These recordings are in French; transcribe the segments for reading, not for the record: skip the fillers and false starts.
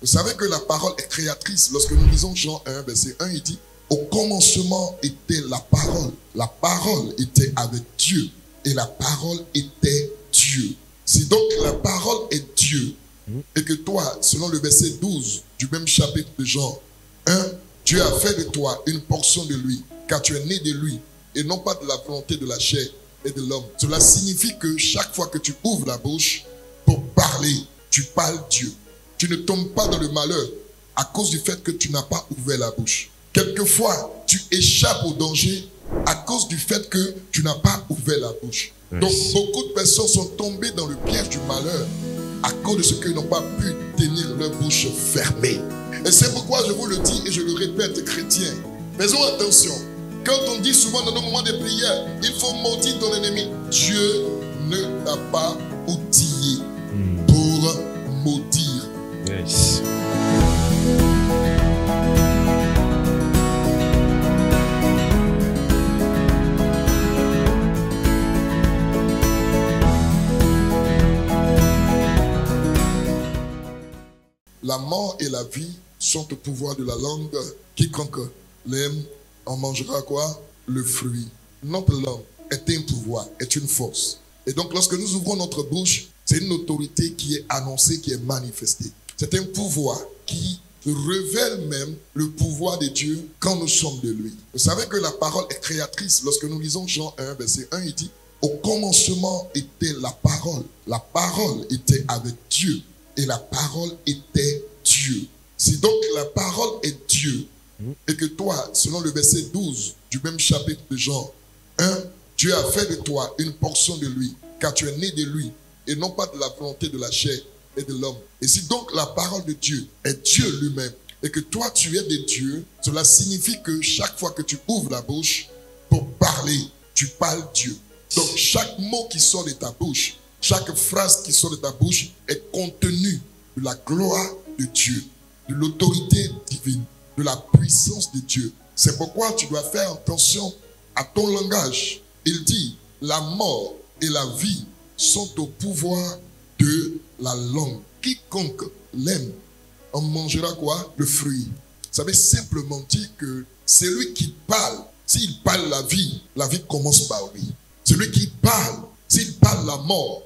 Vous savez que la parole est créatrice. Lorsque nous lisons Jean 1, verset 1, il dit, au commencement était la parole. La parole était avec Dieu. Et la parole était Dieu. Si donc la parole est Dieu, et que toi, selon le verset 12 du même chapitre de Jean 1, Dieu a fait de toi une portion de lui, car tu es né de lui, et non pas de la volonté de la chair et de l'homme. Cela signifie que chaque fois que tu ouvres la bouche pour parler, tu parles Dieu. Tu ne tombes pas dans le malheur à cause du fait que tu n'as pas ouvert la bouche. Quelquefois, tu échappes au danger à cause du fait que tu n'as pas ouvert la bouche. Donc, beaucoup de personnes sont tombées dans le piège du malheur à cause de ce qu'ils n'ont pas pu tenir leur bouche fermée. Et c'est pourquoi je vous le dis et je le répète, chrétiens, faisons attention. Quand on dit souvent dans nos moments de prière, il faut maudire ton ennemi. Dieu ne t'a pas outillé pour maudire. Yes. La mort et la vie sont au pouvoir de la langue. Quiconque l'aime en mangera quoi? Le fruit. Notre langue est un pouvoir, est une force. Et donc lorsque nous ouvrons notre bouche, c'est une autorité qui est annoncée, qui est manifestée. C'est un pouvoir qui révèle même le pouvoir de Dieu quand nous sommes de lui. Vous savez que la parole est créatrice. Lorsque nous lisons Jean 1, verset 1, il dit, au commencement était la parole. La parole était avec Dieu. Et la parole était Dieu. Si donc la parole est Dieu, et que toi, selon le verset 12 du même chapitre de Jean 1, Dieu a fait de toi une portion de lui, car tu es né de lui, et non pas de la volonté de la chair et de l'homme. Et si donc la parole de Dieu est Dieu lui-même, et que toi tu es de Dieu, cela signifie que chaque fois que tu ouvres la bouche pour parler, tu parles Dieu. Donc chaque mot qui sort de ta bouche, chaque phrase qui sort de ta bouche est contenue de la gloire de Dieu, de l'autorité divine, de la puissance de Dieu. C'est pourquoi tu dois faire attention à ton langage. Il dit, la mort et la vie sont au pouvoir de la langue. Quiconque l'aime en mangera quoi? Le fruit. Ça veut simplement dire que celui qui parle, s'il parle la vie commence par lui. Celui qui parle, s'il parle la mort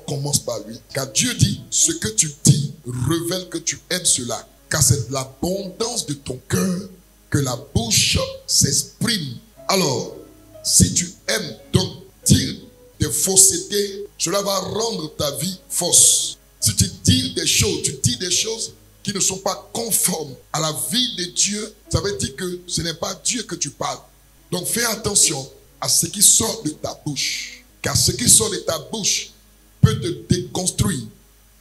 commence par lui. Car Dieu dit, ce que tu dis révèle que tu aimes cela. Car c'est de l'abondance de ton cœur que la bouche s'exprime. Alors, si tu aimes donc dire des faussetés, cela va rendre ta vie fausse. Si tu dis des choses qui ne sont pas conformes à la vie de Dieu, ça veut dire que ce n'est pas Dieu que tu parles. Donc fais attention à ce qui sort de ta bouche. Car ce qui sort de ta bouche peut te déconstruire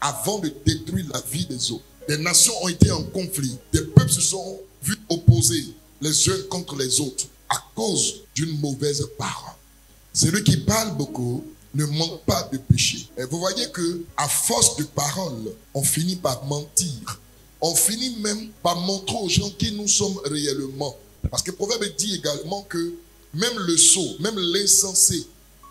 avant de détruire la vie des autres. Des nations ont été en conflit. Des peuples se sont vus opposés les uns contre les autres à cause d'une mauvaise parole. Celui qui parle beaucoup ne manque pas de péché. Et vous voyez que à force de paroles, on finit par mentir. On finit même par montrer aux gens qui nous sommes réellement. Parce que le proverbe dit également que même le sot, même l'insensé,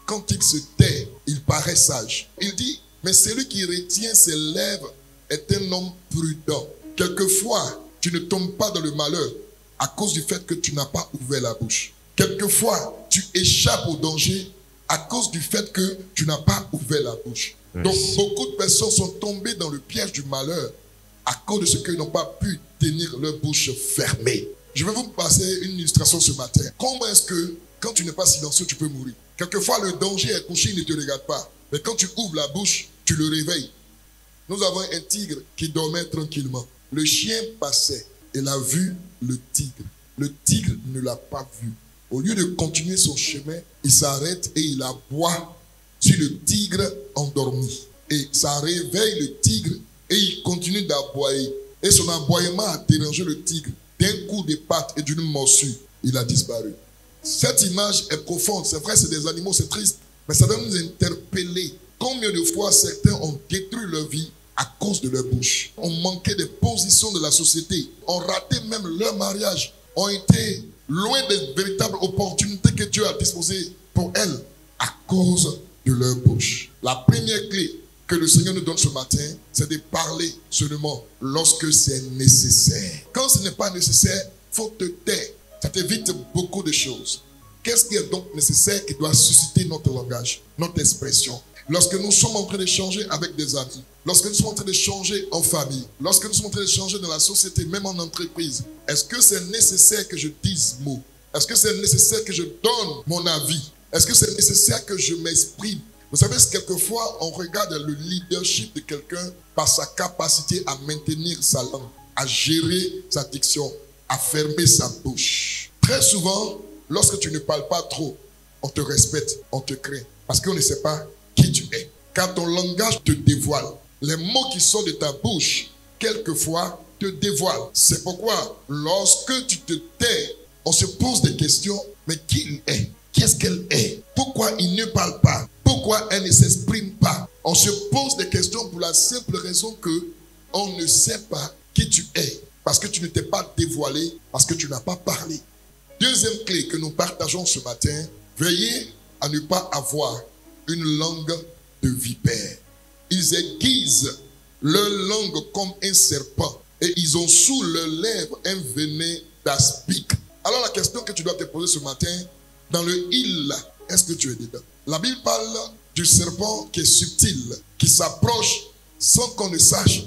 quand il se tait, il paraît sage. Il dit, mais celui qui retient ses lèvres est un homme prudent. Quelquefois, tu ne tombes pas dans le malheur à cause du fait que tu n'as pas ouvert la bouche. Quelquefois, tu échappes au danger à cause du fait que tu n'as pas ouvert la bouche. Donc, beaucoup de personnes sont tombées dans le piège du malheur à cause de ce qu'ils n'ont pas pu tenir leur bouche fermée. Je vais vous passer une illustration ce matin. Comment est-ce que, quand tu n'es pas silencieux, tu peux mourir? Quelquefois, le danger est couché, il ne te regarde pas. Mais quand tu ouvres la bouche, tu le réveilles. Nous avons un tigre qui dormait tranquillement. Le chien passait. Il a vu le tigre. Le tigre ne l'a pas vu. Au lieu de continuer son chemin, il s'arrête et il aboie sur le tigre endormi. Et ça réveille le tigre et il continue d'aboyer. Et son aboiement a dérangé le tigre. D'un coup de patte et d'une morsure, il a disparu. Cette image est profonde. C'est vrai, c'est des animaux, c'est triste. Mais ça doit nous interpeller. Combien de fois certains ont détruit leur vie à cause de leur bouche? Ont manqué des positions de la société. Ont raté même leur mariage. Ont été loin des véritables opportunités que Dieu a disposées pour elles à cause de leur bouche. La première clé que le Seigneur nous donne ce matin, c'est de parler seulement lorsque c'est nécessaire. Quand ce n'est pas nécessaire, il faut te taire. Ça t'évite beaucoup de choses. Qu'est-ce qui est donc nécessaire qui doit susciter notre langage, notre expression? Lorsque nous sommes en train d'échanger avec des amis, lorsque nous sommes en train d'échanger en famille, lorsque nous sommes en train d'échanger dans la société, même en entreprise, est-ce que c'est nécessaire que je dise mot? Est-ce que c'est nécessaire que je donne mon avis? Est-ce que c'est nécessaire que je m'exprime? Vous savez, quelquefois, on regarde le leadership de quelqu'un par sa capacité à maintenir sa langue, à gérer sa diction, à fermer sa bouche. Très souvent, lorsque tu ne parles pas trop, on te respecte, on te craint, parce qu'on ne sait pas qui tu es. Car ton langage te dévoile. Les mots qui sortent de ta bouche, quelquefois, te dévoilent. C'est pourquoi, lorsque tu te tais, on se pose des questions. Mais qui il est? Qu'est-ce qu'elle est? Pourquoi il ne parle pas? Pourquoi elle ne s'exprime pas? On se pose des questions pour la simple raison que on ne sait pas qui tu es. Parce que tu ne t'es pas dévoilé, parce que tu n'as pas parlé. Deuxième clé que nous partageons ce matin, veillez à ne pas avoir une langue de vipère. Ils aiguisent leur langue comme un serpent et ils ont sous leurs lèvres un venin d'aspic. Alors la question que tu dois te poser ce matin, dans le il, est-ce que tu es dedans? La Bible parle du serpent qui est subtil, qui s'approche sans qu'on ne sache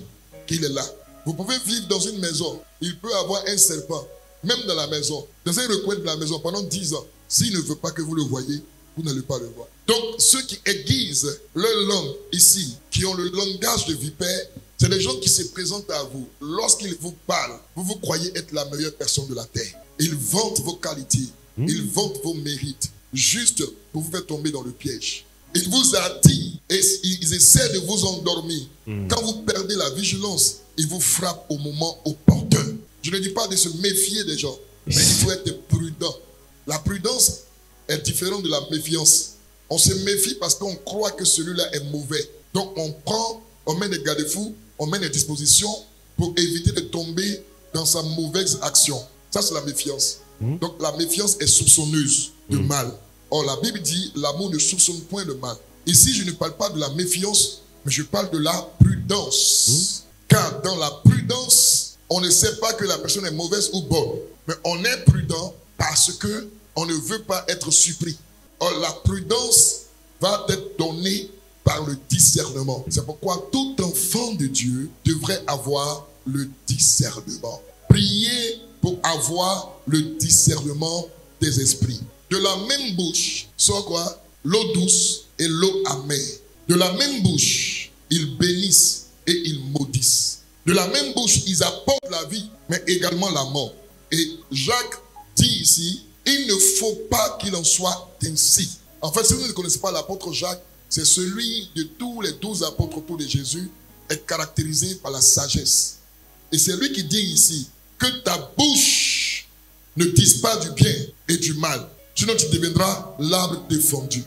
qu'il est là. Vous pouvez vivre dans une maison, il peut avoir un serpent, même dans la maison, dans un recoin de la maison pendant 10 ans. S'il ne veut pas que vous le voyez, vous n'allez pas le voir. Donc, ceux qui aiguisent leur langue ici, qui ont le langage de vipère, c'est des gens qui se présentent à vous. Lorsqu'ils vous parlent, vous vous croyez être la meilleure personne de la terre. Ils vantent vos qualités, ils vantent vos mérites, juste pour vous faire tomber dans le piège. Ils vous attirent et ils essaient de vous endormir. Quand vous perdez la vigilance, ils vous frappent au moment opportun. Je ne dis pas de se méfier des gens, mais il faut être prudent. La prudence est différente de la méfiance. On se méfie parce qu'on croit que celui-là est mauvais. Donc on met des garde-fous, on met des dispositions pour éviter de tomber dans sa mauvaise action. Ça, c'est la méfiance. Donc la méfiance est soupçonneuse de mal. Or, la Bible dit, l'amour ne soupçonne point le mal. Ici, je ne parle pas de la méfiance, mais je parle de la prudence. Car dans la prudence, on ne sait pas que la personne est mauvaise ou bonne. Mais on est prudent parce que on ne veut pas être surpris. Or, la prudence va être donnée par le discernement. C'est pourquoi tout enfant de Dieu devrait avoir le discernement. Priez pour avoir le discernement des esprits. De la même bouche sort quoi? L'eau douce et l'eau amère. De la même bouche, ils bénissent et ils maudissent. De la même bouche, ils apportent la vie, mais également la mort. Et Jacques dit ici, il ne faut pas qu'il en soit ainsi. En fait, si vous ne connaissez pas l'apôtre Jacques, c'est celui de tous les 12 apôtres autour de Jésus, est caractérisé par la sagesse. Et c'est lui qui dit ici, que ta bouche ne dise pas du bien et du mal. Sinon tu deviendras l'arbre défendu.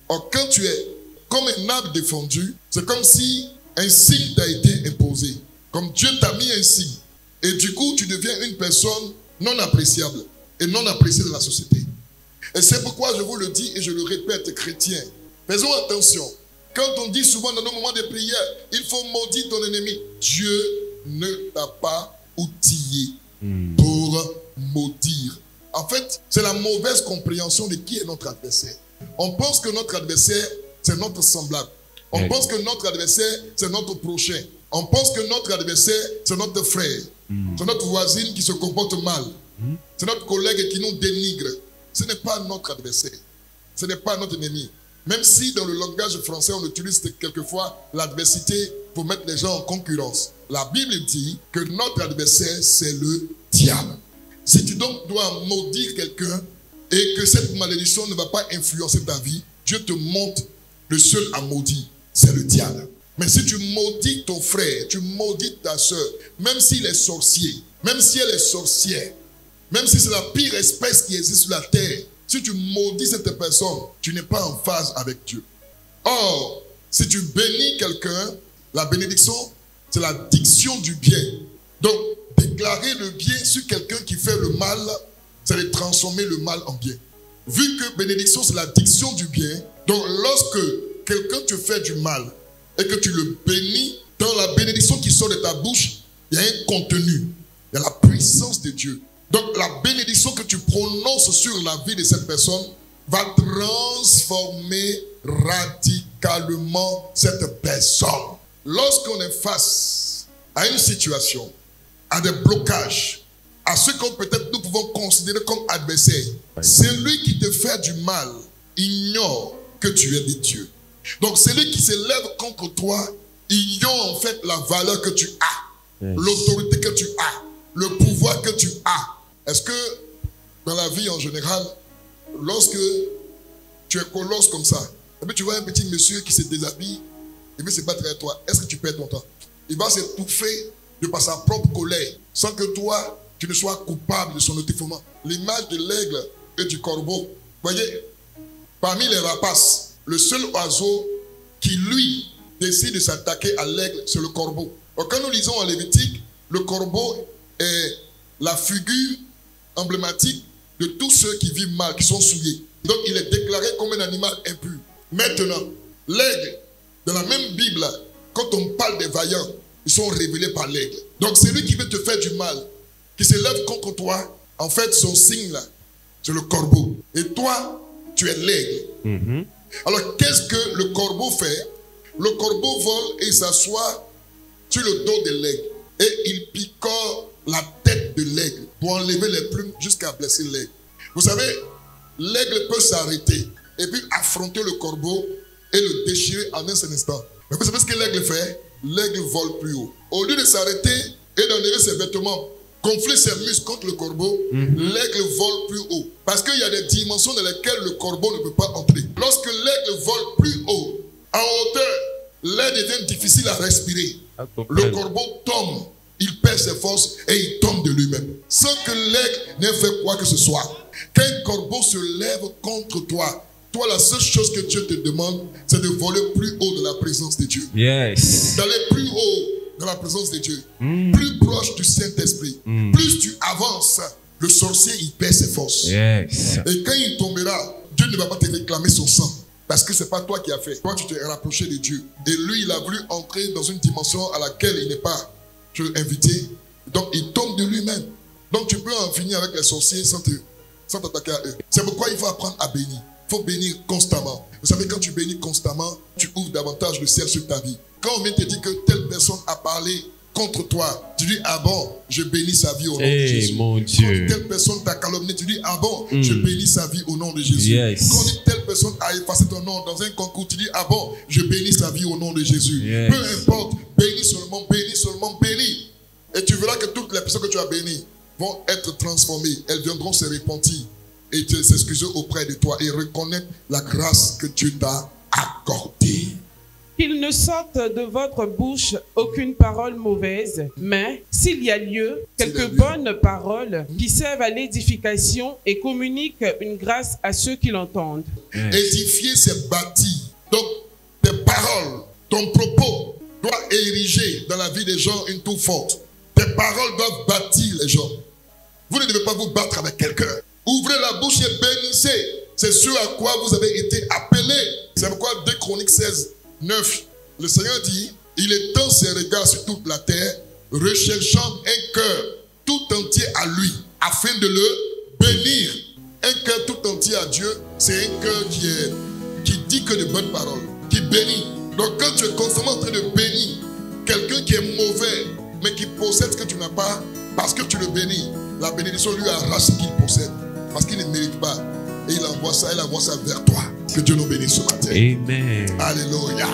Or, quand tu es comme un arbre défendu, c'est comme si un signe t'a été imposé. Comme Dieu t'a mis un signe. Et du coup, tu deviens une personne non appréciable et non appréciée de la société. Et c'est pourquoi je vous le dis et je le répète, chrétiens, faisons attention. Quand on dit souvent dans nos moments de prière, il faut maudire ton ennemi. Dieu ne t'a pas outillé pour maudire. En fait, c'est la mauvaise compréhension de qui est notre adversaire. On pense que notre adversaire, c'est notre semblable. On pense que notre adversaire, c'est notre prochain. On pense que notre adversaire, c'est notre frère. C'est notre voisine qui se comporte mal. C'est notre collègue qui nous dénigre. Ce n'est pas notre adversaire. Ce n'est pas notre ennemi. Même si dans le langage français, on utilise quelquefois l'adversité pour mettre les gens en concurrence. La Bible dit que notre adversaire, c'est le diable. Si tu donc dois maudire quelqu'un et que cette malédiction ne va pas influencer ta vie, Dieu te montre le seul à maudire, c'est le diable. Mais si tu maudis ton frère, tu maudis ta soeur, même s'il est sorcier, même si elle est sorcière, même si c'est la pire espèce qui existe sur la terre, si tu maudis cette personne, tu n'es pas en phase avec Dieu. Or, si tu bénis quelqu'un, la bénédiction, c'est la diction du bien. Donc, déclarer le bien sur quelqu'un qui fait le mal, c'est de transformer le mal en bien. Vu que bénédiction, c'est la diction du bien, donc lorsque quelqu'un te fait du mal, et que tu le bénis, dans la bénédiction qui sort de ta bouche, il y a un contenu, il y a la puissance de Dieu. Donc la bénédiction que tu prononces sur la vie de cette personne va transformer radicalement cette personne. Lorsqu'on est face à une situation, à des blocages, à ceux que peut-être nous pouvons considérer comme adversaires, celui qui te fait du mal ignore que tu es de Dieu. Donc celui qui se lève contre toi ignore en fait la valeur que tu as, l'autorité que tu as, le pouvoir que tu as. Est-ce que dans la vie en général, lorsque tu es colosse comme ça, et puis tu vois un petit monsieur qui se déshabille et veut se battre avec toi, est-ce que tu perds ton temps? Il va s'étouffer de par sa propre colère, sans que toi, tu ne sois coupable de son étouffement. L'image de l'aigle et du corbeau, voyez, parmi les rapaces, le seul oiseau qui, lui, décide de s'attaquer à l'aigle, c'est le corbeau. Donc, quand nous lisons en Lévitique, le corbeau est la figure emblématique de tous ceux qui vivent mal, qui sont souillés. Donc, il est déclaré comme un animal impur. Maintenant, l'aigle, dans la même Bible, quand on parle des vaillants, ils sont révélés par l'aigle. Donc, celui qui veut te faire du mal, qui se lève contre toi, en fait, son signe là, c'est le corbeau. Et toi, tu es l'aigle. Alors, qu'est-ce que le corbeau fait? Le corbeau vole et s'assoit sur le dos de l'aigle. Et il picore la tête de l'aigle pour enlever les plumes jusqu'à blesser l'aigle. Vous savez, l'aigle peut s'arrêter et puis affronter le corbeau et le déchirer en un seul instant. Mais vous savez ce que l'aigle fait? L'aigle vole plus haut. Au lieu de s'arrêter et d'enlever ses vêtements, gonfler ses muscles contre le corbeau, l'aigle vole plus haut. Parce qu'il y a des dimensions dans lesquelles le corbeau ne peut pas entrer. Lorsque l'aigle vole plus haut, en hauteur, l'air devient difficile à respirer. Le corbeau tombe, il perd ses forces et il tombe de lui-même. Sans que l'aigle n'ait fait quoi que ce soit. Quand un corbeau se lève contre toi, toi, la seule chose que Dieu te demande, c'est de voler plus haut de la présence de Dieu. D'aller plus haut dans la présence de Dieu. Plus proche du Saint-Esprit. Plus tu avances, le sorcier, il perd ses forces. Et quand il tombera, Dieu ne va pas te réclamer son sang. Parce que ce n'est pas toi qui as fait. Toi, tu t'es rapproché de Dieu. Et lui, il a voulu entrer dans une dimension à laquelle il n'est pas invité. Donc, il tombe de lui-même. Donc, tu peux en finir avec les sorciers sans t'attaquer à eux. C'est pourquoi il faut apprendre à bénir. Il faut bénir constamment. Vous savez, quand tu bénis constamment, tu ouvres davantage le ciel sur ta vie. Quand on vient te dire que telle personne a parlé contre toi, tu dis, ah bon, je bénis sa vie au nom de Jésus. Mon Dieu. Quand telle personne t'a calomnié, tu dis, ah bon, je bénis sa vie au nom de Jésus. Quand telle personne a effacé ton nom dans un concours, tu dis, ah bon, je bénis sa vie au nom de Jésus. Peu importe, bénis seulement, bénis seulement, bénis. Et tu verras que toutes les personnes que tu as bénies vont être transformées. Elles viendront se repentir et s'excuser auprès de toi et reconnaître la grâce que Dieu t'a accordée. Qu'il ne sorte de votre bouche aucune parole mauvaise, mais s'il y a lieu, quelques bonnes paroles qui servent à l'édification et communiquent une grâce à ceux qui l'entendent. Édifier, c'est bâtir. Donc, tes paroles, ton propos doit ériger dans la vie des gens une tour forte. Tes paroles doivent bâtir les gens. Vous ne devez pas vous battre avec quelqu'un. Ouvrez la bouche et bénissez. C'est ce à quoi vous avez été appelés. C'est pourquoi 2 Chroniques 16, 9, le Seigneur dit, il étend ses regards sur toute la terre, recherchant un cœur tout entier à lui, afin de le bénir. Un cœur tout entier à Dieu, c'est un cœur qui dit que de bonnes paroles, qui bénit. Donc quand tu es constamment en train de bénir quelqu'un qui est mauvais, mais qui possède ce que tu n'as pas, parce que tu le bénis, la bénédiction lui arrache ce qu'il possède, parce qu'il ne mérite pas. Et il envoie ça vers toi. Que Dieu nous bénisse ce matin. Amen. Alléluia.